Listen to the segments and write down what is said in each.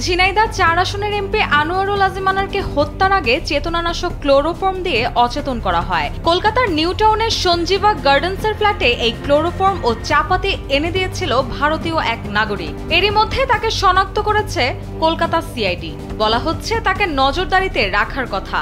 ঝিনাইদহ ৪ আসনের এমপি আনোয়ারুল আজিম আনারকে হত্যার আগে চেতনানাশক ক্লোরোফর্ম দিয়ে অচেতন করা হয়। কলকাতার নিউ টাউনের সঞ্জীবা গার্ডেন্সের ফ্ল্যাটে এই ক্লোরোফর্ম ও চাপাতি এনে দিয়েছিল ভারতীয় এক নাগরিক। এরই মধ্যে তাকে শনাক্ত করেছে কলকাতা সিআইডি। বলা হচ্ছে তাকে নজরদারিতে রাখার কথা।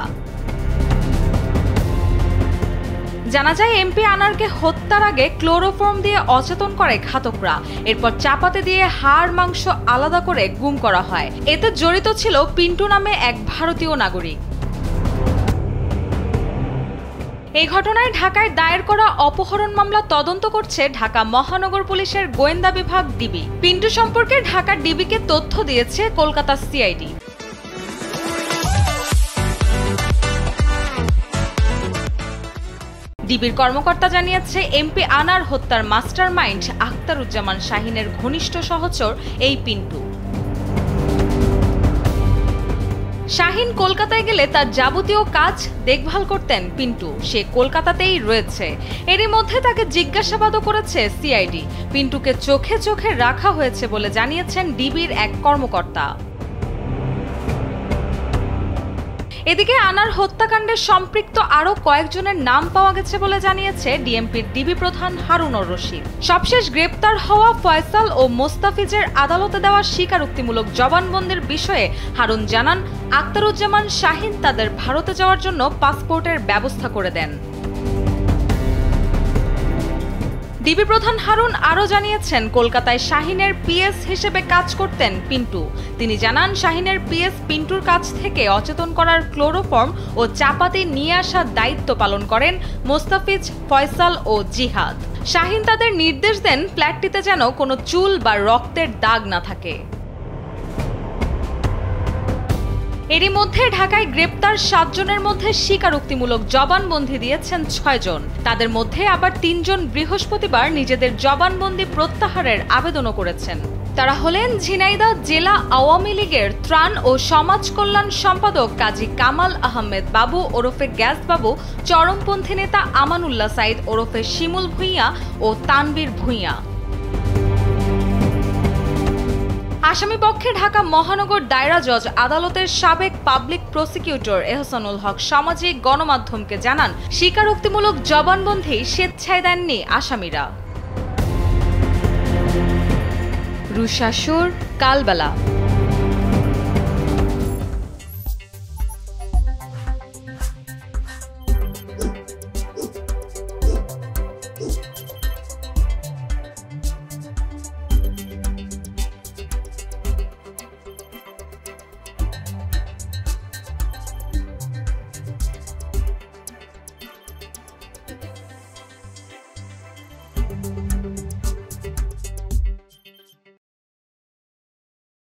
জানা যায় এমপি আনারকে হত্যার আগে ক্লোরোফর্ম দিয়ে অচেতন করে ঘাতকরা। এরপর চাপাতি দিয়ে হাড় মাংস আলাদা করে গুম করা হয়। এতে জড়িত ছিল পিন্টু নামে এক ভারতীয় নাগরিক। এই ঘটনায় ঢাকায় দায়ের করা অপহরণ মামলা তদন্ত করছে ঢাকা মহানগর পুলিশের গোয়েন্দা বিভাগ ডিবি। পিন্টু সম্পর্কে ঢাকা ডিবিকে তথ্য দিয়েছে কলকাতা সিআইডি। ডিবির কর্মকর্তা জানিয়েছে এমপি আনার হত্যার মাস্টারমাইন্ড আখতারুজ্জামান শাহিনের ঘনিষ্ঠ সহচর এই পিন্টু। শাহিন কলকাতায় গেলে তার যাবতীয় কাজ দেখভাল করতেন পিন্টু। সে কলকাতাতেই রয়েছে। এরই মধ্যে তাকে জিজ্ঞাসাবাদও করেছে সিআইডি। পিন্টুকে চোখে চোখে রাখা হয়েছে বলে জানিয়েছেন ডিবির এক কর্মকর্তা। এদিকে আনার হত্যাকাণ্ডে সম্পৃক্ত আরো কয়েকজনের নাম পাওয়া গেছে বলে জানিয়েছে ডিএমপির ডিবি প্রধান হারুনুর রশিদ। সবশেষ গ্রেপ্তার হওয়া ফয়সাল ও মোস্তাফিজের আদালতে দেওয়া স্বীকারোক্তিমূলক জবানবন্দির বিষয়ে হারুন জানান, আখতারুজ্জামান শাহিন তাদের ভারতে যাওয়ার জন্য পাসপোর্টের ব্যবস্থা করে দেন। ডিবি প্রধান হারুন আরও জানিয়েছেন কলকাতায় শাহিনের পিএস হিসেবে কাজ করতেন পিন্টু। তিনি জানান শাহিনের পিএস পিন্টুর কাছ থেকে অচেতন করার ক্লোরোফর্ম ও চাপাতি নিয়ে আসার দায়িত্ব পালন করেন মোস্তাফিজ, ফয়সাল ও জিহাদ। শাহিন তাদের নির্দেশ দেন ফ্ল্যাটটিতে যেন কোনো চুল বা রক্তের দাগ না থাকে। এরই মধ্যে ঢাকায় গ্রেপ্তার 7 জনের মধ্যে স্বীকারোক্তিমূলক জবানবন্দি দিয়েছেন 6 জন। তাদের মধ্যে আবার 3 জন বৃহস্পতিবার নিজেদের জবানবন্দি প্রত্যাহারের আবেদনও করেছেন। তারা হলেন ঝিনাইদহ জেলা আওয়ামী লীগের ত্রাণ ও সমাজ কল্যাণ সম্পাদক কাজী কামাল আহমেদ বাবু ওরফে গ্যাস বাবু, চরমপন্থী নেতা আমানুল্লাহ সাইদ ওরফে শিমুল ভূঁইয়া ও তানবীর ভূঁইয়া। আসামি পক্ষে ঢাকা মহানগর দায়রা জজ আদালতের সাবেক পাবলিক প্রসিকিউটর এহসানুল হক সামাজিক গণমাধ্যমকে জানান, স্বীকারোক্তিমূলক জবানবন্দি স্বেচ্ছায় দেননি আসামিরা। রুশাসুর, কালবেলা।